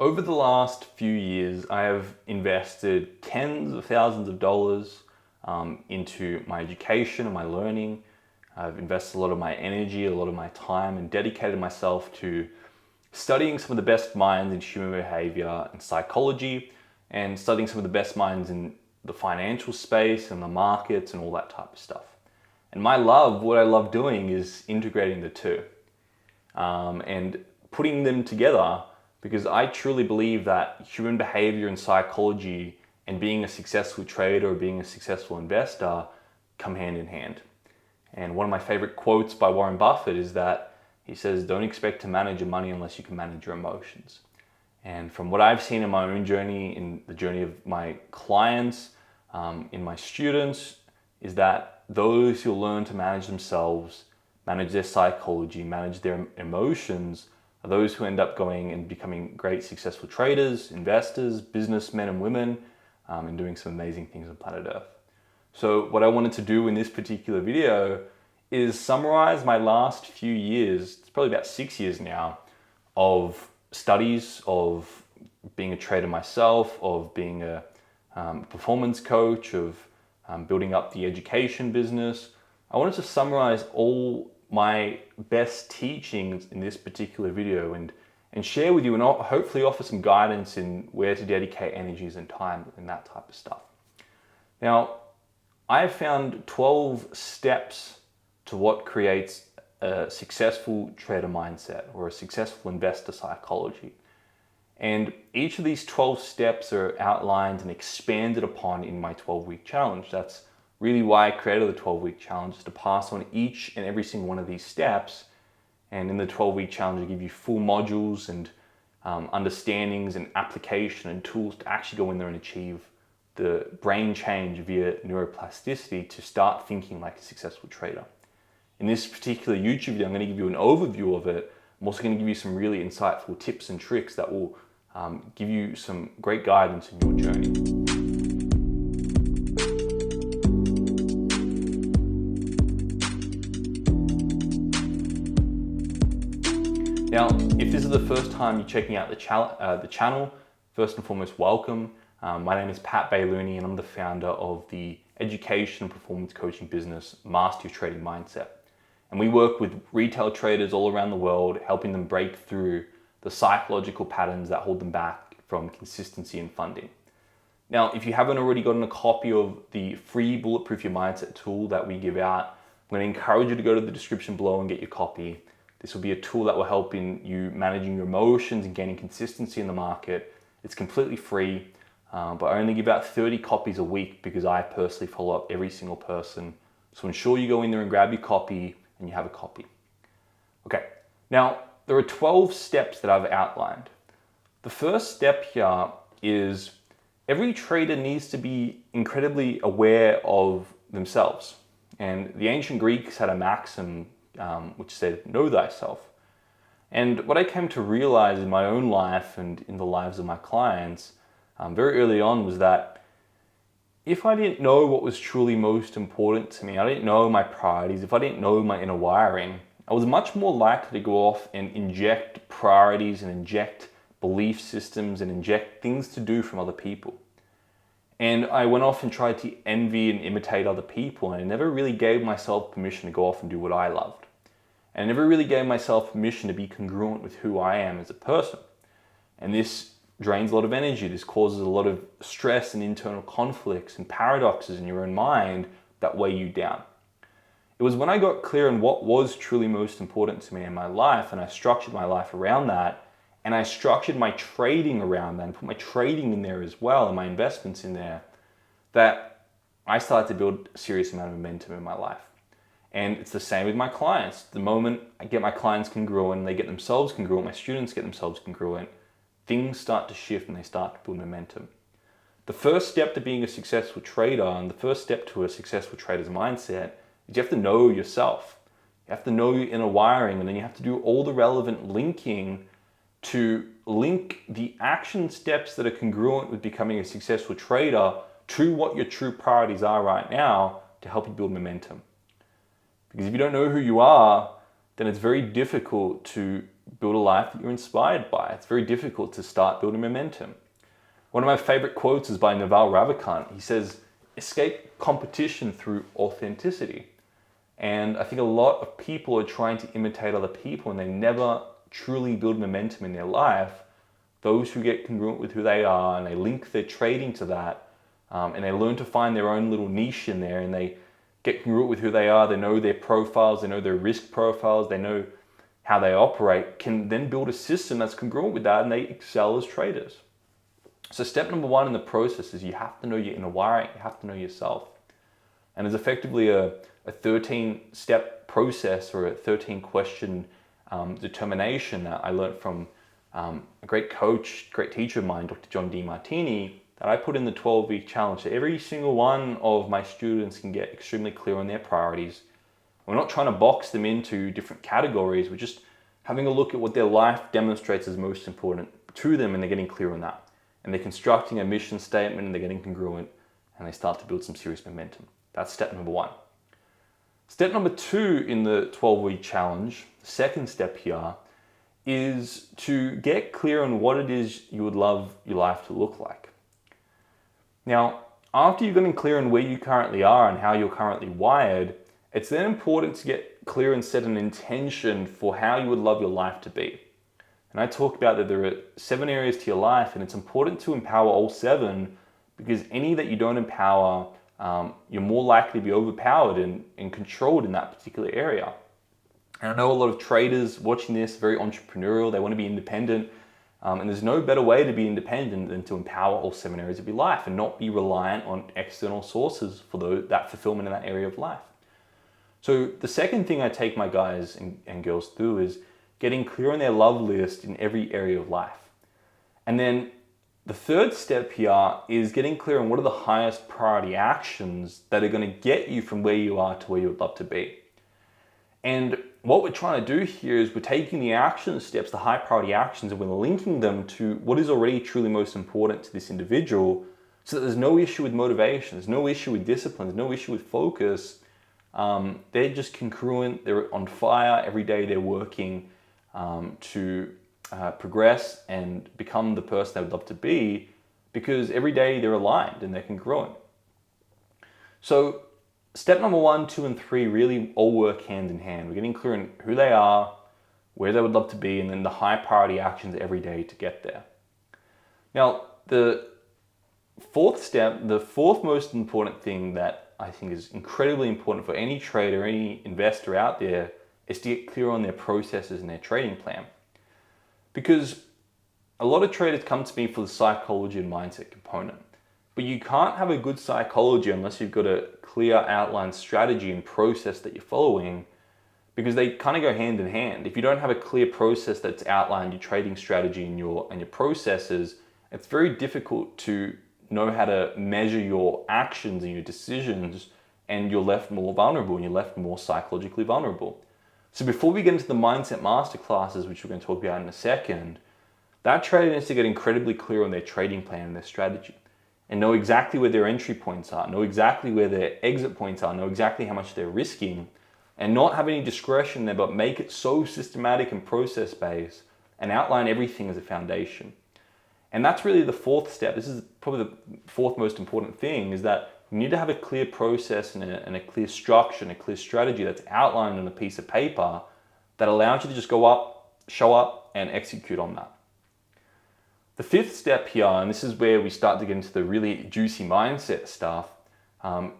Over the last few years, I have invested tens of thousands of dollars into my education and my learning. I've invested a lot of my energy, a lot of my time, and dedicated myself to studying some of the best minds in human behavior and psychology, and studying some of the best minds in the financial space and the markets and all that type of stuff. And what I love doing is integrating the two and putting them together, because I truly believe that human behavior and psychology and being a successful trader or being a successful investor come hand in hand. And one of my favorite quotes by Warren Buffett is that he says, "Don't expect to manage your money unless you can manage your emotions." And from what I've seen in my own journey, in the journey of my clients, in my students, is that those who learn to manage themselves, manage their psychology, manage their emotions, are those who end up going and becoming great successful traders, investors, businessmen and women, and doing some amazing things on planet Earth. So what I wanted to do in this particular video is summarize my last few years, it's probably about 6 years now, of studies, of being a trader myself, of being a performance coach, of building up the education business. I wanted to summarize all my best teachings in this particular video and share with you and hopefully offer some guidance in where to dedicate energies and time and that type of stuff. Now, I have found 12 steps to what creates a successful trader mindset or a successful investor psychology. And each of these 12 steps are outlined and expanded upon in my 12-week challenge. That's really why I created the 12-week challenge, is to pass on each and every single one of these steps. And in the 12-week challenge, I give you full modules and understandings and application and tools to actually go in there and achieve the brain change via neuroplasticity to start thinking like a successful trader. In this particular YouTube video, I'm going to give you an overview of it. I'm also going to give you some really insightful tips and tricks that will give you some great guidance in your journey. Now, if this is the first time you're checking out the channel, first and foremost, welcome. My name is Bailouni, and I'm the founder of the education and performance coaching business, Master Your Trading Mindset. And we work with retail traders all around the world, helping them break through the psychological patterns that hold them back from consistency and funding. Now, if you haven't already gotten a copy of the free Bulletproof Your Mindset tool that we give out, I'm going to encourage you to go to the description below and get your copy. This will be a tool that will help in you managing your emotions and gaining consistency in the market. It's completely free, but I only give out 30 copies a week because I personally follow up every single person. So ensure you go in there and grab your copy and you have a copy. Okay, now there are 12 steps that I've outlined. The first step here is every trader needs to be incredibly aware of themselves. And the ancient Greeks had a maxim which said, "Know thyself." And what I came to realize in my own life and in the lives of my clients very early on was that if I didn't know what was truly most important to me, I didn't know my priorities, if I didn't know my inner wiring, I was much more likely to go off and inject priorities and inject belief systems and inject things to do from other people. And I went off and tried to envy and imitate other people, and I never really gave myself permission to go off and do what I loved. And I never really gave myself permission to be congruent with who I am as a person. And this drains a lot of energy. This causes a lot of stress and internal conflicts and paradoxes in your own mind that weigh you down. It was when I got clear on what was truly most important to me in my life, and I structured my life around that, and I structured my trading around that and put my trading in there as well and my investments in there, that I started to build a serious amount of momentum in my life. And it's the same with my clients. The moment I get my clients congruent, they get themselves congruent, my students get themselves congruent, things start to shift and they start to build momentum. The first step to being a successful trader and the first step to a successful trader's mindset is you have to know yourself. You have to know your inner wiring, and then you have to do all the relevant linking to link the action steps that are congruent with becoming a successful trader to what your true priorities are right now to help you build momentum. Because if you don't know who you are, then it's very difficult to build a life that you're inspired by. It's very difficult to start building momentum. One of my favorite quotes is by Naval Ravikant. He says, escape competition through authenticity. And I think a lot of people are trying to imitate other people and they never truly build momentum in their life. Those who get congruent with who they are and they link their trading to that, and they learn to find their own little niche in there and they get congruent with who they are, they know their profiles, they know their risk profiles, they know how they operate, can then build a system that's congruent with that and they excel as traders. So step number one in the process is you have to know your inner wiring, you have to know yourself. And there's effectively a 13-step process or a 13-question determination that I learned from a great coach, great teacher of mine, Dr. John Demartini, that I put in the 12-week challenge. So every single one of my students can get extremely clear on their priorities. We're not trying to box them into different categories. We're just having a look at what their life demonstrates as most important to them and they're getting clear on that. And they're constructing a mission statement and they're getting congruent and they start to build some serious momentum. That's step number one. Step number two in the 12-week challenge, the second step here, is to get clear on what it is you would love your life to look like. Now, after you've gotten clear on where you currently are and how you're currently wired, it's then important to get clear and set an intention for how you would love your life to be. And I talk about that there are 7 areas to your life and it's important to empower all 7 because any that you don't empower, you're more likely to be overpowered and controlled in that particular area. And I know a lot of traders watching this, very entrepreneurial, they want to be independent. And there's no better way to be independent than to empower all 7 areas of your life and not be reliant on external sources for that fulfillment in that area of life. So the second thing I take my guys and girls through is getting clear on their love list in every area of life. And then the third step here is getting clear on what are the highest priority actions that are going to get you from where you are to where you would love to be. And what we're trying to do here is we're taking the action steps, the high priority actions, and we're linking them to what is already truly most important to this individual so that there's no issue with motivation, there's no issue with discipline, there's no issue with focus. They're just congruent, they're on fire every day, they're working to progress and become the person they would love to be because every day they're aligned and they're congruent. So step number 1, 2, and 3 really all work hand in hand. We're getting clear on who they are, where they would love to be, and then the high priority actions every day to get there. Now, the fourth step, the fourth most important thing that I think is incredibly important for any trader, any investor out there, is to get clear on their processes and their trading plan. Because a lot of traders come to me for the psychology and mindset component. But you can't have a good psychology unless you've got a clear outlined strategy and process that you're following, because they kind of go hand in hand. If you don't have a clear process that's outlined, your trading strategy and your processes, it's very difficult to know how to measure your actions and your decisions, and you're left more vulnerable and you're left more psychologically vulnerable. So before we get into the mindset masterclasses, which we're going to talk about in a second, that trader needs to get incredibly clear on their trading plan and their strategy and know exactly where their entry points are, know exactly where their exit points are, know exactly how much they're risking, and not have any discretion there, but make it so systematic and process-based and outline everything as a foundation. And that's really the fourth step. This is probably the fourth most important thing, is that you need to have a clear process and a clear structure and a clear strategy that's outlined on a piece of paper that allows you to just go up, show up, and execute on that. The fifth step here, and this is where we start to get into the really juicy mindset stuff,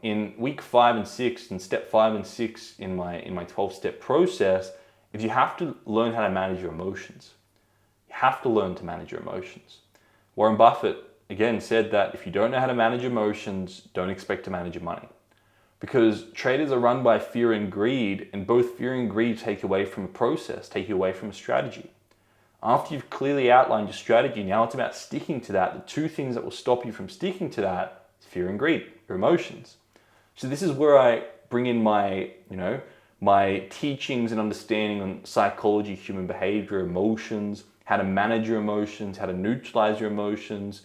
in week 5 and 6, and step 5 and 6 in my 12-step process, is you have to learn how to manage your emotions. You have to learn to manage your emotions. Warren Buffett, again, said that if you don't know how to manage emotions, don't expect to manage your money. Because traders are run by fear and greed, and both fear and greed take you away from a process, take you away from a strategy. After you've clearly outlined your strategy, now it's about sticking to that. The 2 things that will stop you from sticking to that is fear and greed, your emotions. So this is where I bring in my teachings and understanding on psychology, human behavior, emotions, how to manage your emotions, how to neutralize your emotions.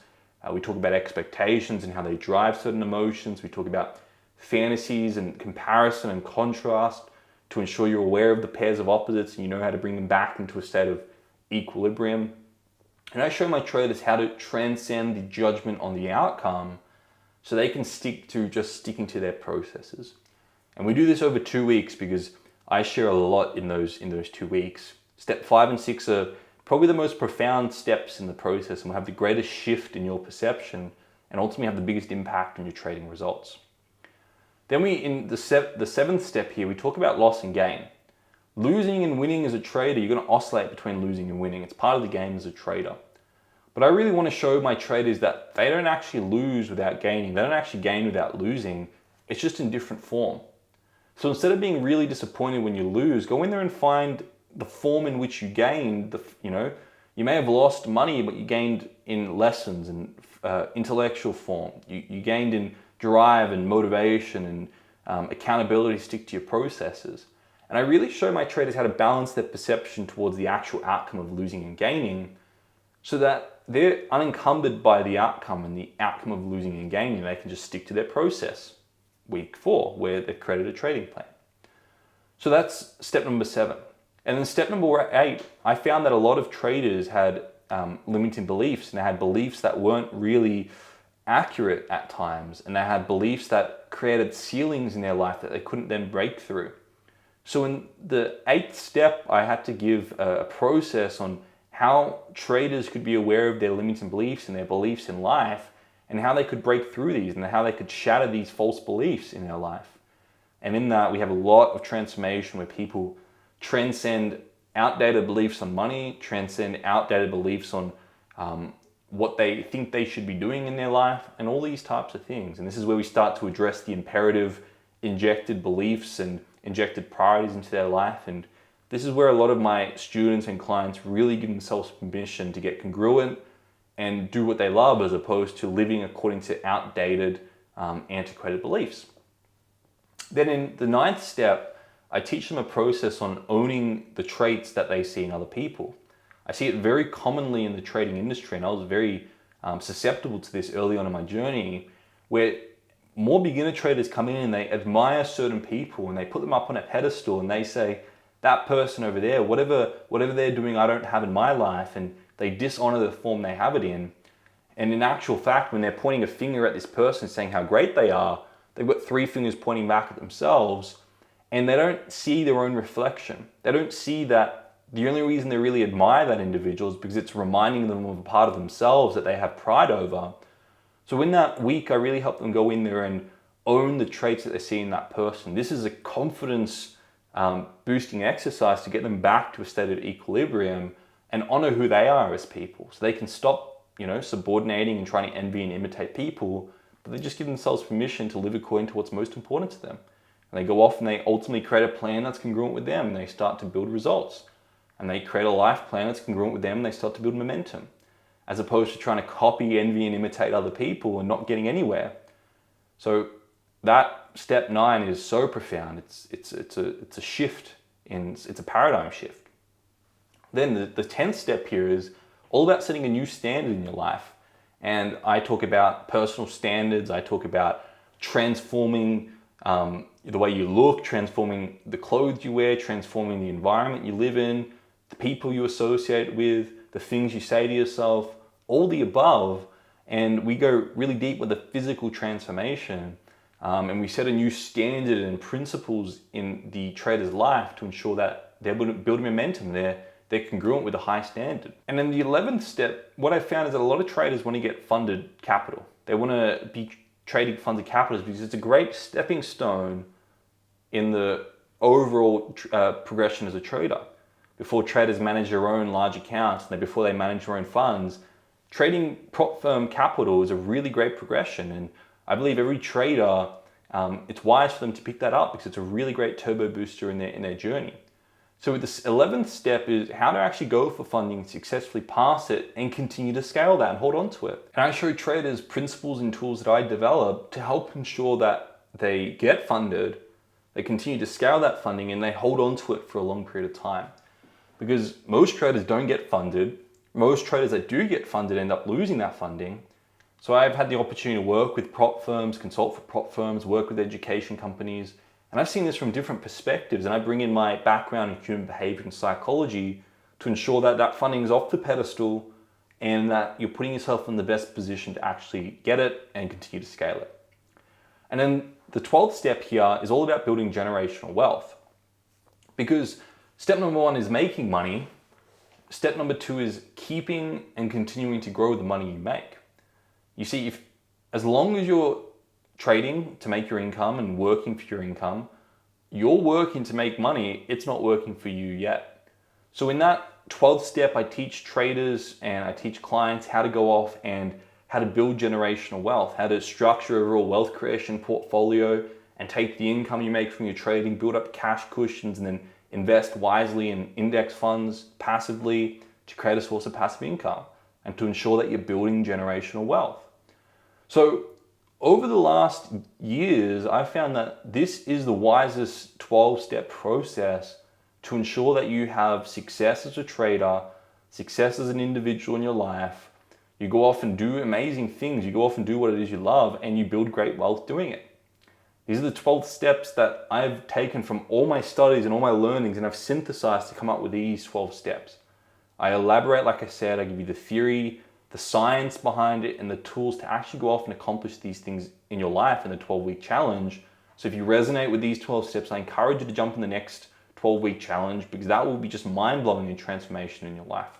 We talk about expectations and how they drive certain emotions. We talk about fantasies and comparison and contrast to ensure you're aware of the pairs of opposites and you know how to bring them back into a state of equilibrium. And I show my traders how to transcend the judgment on the outcome so they can stick to just sticking to their processes. And we do this over 2 weeks because I share a lot in those 2 weeks. Step 5 and 6 are probably the most profound steps in the process and will have the greatest shift in your perception and ultimately have the biggest impact on your trading results. Then in the 7th step here, we talk about loss and gain. Losing and winning as a trader, you're going to oscillate between losing and winning. It's part of the game as a trader. But I really want to show my traders that they don't actually lose without gaining. They don't actually gain without losing. It's just in different form. So instead of being really disappointed when you lose, go in there and find the form in which you gained. You may have lost money, but you gained in lessons and intellectual form. You gained in drive and motivation and accountability to stick to your processes. And I really show my traders how to balance their perception towards the actual outcome of losing and gaining so that they're unencumbered by the outcome and the outcome of losing and gaining. They can just stick to their process. Week 4, where they've created a trading plan. So that's step number 7. And then step number 8, I found that a lot of traders had limiting beliefs, and they had beliefs that weren't really accurate at times, and they had beliefs that created ceilings in their life that they couldn't then break through. So in the 8th step, I had to give a process on how traders could be aware of their limiting beliefs and their beliefs in life, and how they could break through these and how they could shatter these false beliefs in their life. And in that, we have a lot of transformation where people transcend outdated beliefs on money, transcend outdated beliefs on what they think they should be doing in their life, and all these types of things. And this is where we start to address the imperative injected beliefs and injected priorities into their life. And this is where a lot of my students and clients really give themselves permission to get congruent and do what they love as opposed to living according to outdated, antiquated beliefs. Then in the 9th step, I teach them a process on owning the traits that they see in other people. I see it very commonly in the trading industry, and I was very susceptible to this early on in my journey, where more beginner traders come in and they admire certain people and they put them up on a pedestal and they say, that person over there, whatever they're doing, I don't have in my life, and they dishonor the form they have it in. And in actual fact, when they're pointing a finger at this person saying how great they are, they've got 3 fingers pointing back at themselves, and they don't see their own reflection. They don't see that the only reason they really admire that individual is because it's reminding them of a part of themselves that they have pride over. So in that week, I really help them go in there and own the traits that they see in that person. This is a confidence boosting exercise to get them back to a state of equilibrium and honor who they are as people. So they can stop, subordinating and trying to envy and imitate people, but they just give themselves permission to live according to what's most important to them. And they go off and they ultimately create a plan that's congruent with them, and they start to build results. And they create a life plan that's congruent with them, and they start to build momentum, as opposed to trying to copy, envy, and imitate other people and not getting anywhere. So that step 9 is so profound. It's a shift, it's a paradigm shift. Then the 10th step here is all about setting a new standard in your life. And I talk about personal standards. I talk about transforming the way you look, transforming the clothes you wear, transforming the environment you live in, the people you associate with, the things you say to yourself, all the above. And we go really deep with the physical transformation. And we set a new standard and principles in the trader's life to ensure that they're building momentum. They're congruent with a high standard. And then the 11th step, what I found is that a lot of traders want to get funded capital. They want to be trading funded capital because it's a great stepping stone in the overall progression as a trader. Before traders manage their own large accounts, and before they manage their own funds, trading prop firm capital is a really great progression. And I believe every trader, it's wise for them to pick that up because it's a really great turbo booster in their journey. So with this 11th step is how to actually go for funding, successfully pass it, and continue to scale that and hold on to it. And I show traders principles and tools that I develop to help ensure that they get funded, they continue to scale that funding, and they hold on to it for a long period of time. Because most traders don't get funded. Most traders that do get funded end up losing that funding. So I've had the opportunity to work with prop firms, consult for prop firms, work with education companies, and I've seen this from different perspectives, and I bring in my background in human behavior and psychology to ensure that that funding is off the pedestal and that you're putting yourself in the best position to actually get it and continue to scale it. And then the 12th step here is all about building generational wealth. Because step number 1 is making money. Step number 2 is keeping and continuing to grow the money you make. You see, as long as you're trading to make your income and working for your income, you're working to make money, it's not working for you yet. So in that 12th step, I teach traders and I teach clients how to go off and how to build generational wealth, how to structure a real wealth creation portfolio and take the income you make from your trading, build up cash cushions, and then invest wisely in index funds passively to create a source of passive income and to ensure that you're building generational wealth. So over the last years, I've found that this is the wisest 12-step process to ensure that you have success as a trader, success as an individual in your life. You go off and do amazing things. You go off and do what it is you love, and you build great wealth doing it. These are the 12 steps that I've taken from all my studies and all my learnings, and I've synthesized to come up with these 12 steps. I elaborate, like I said, I give you the theory, the science behind it, and the tools to actually go off and accomplish these things in your life in the 12-week challenge. So if you resonate with these 12 steps, I encourage you to jump in the next 12-week challenge, because that will be just mind-blowing in transformation in your life.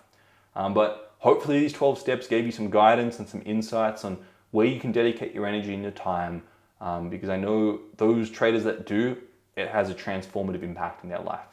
But hopefully these 12 steps gave you some guidance and some insights on where you can dedicate your energy and your time, because I know those traders that do, it has a transformative impact in their life.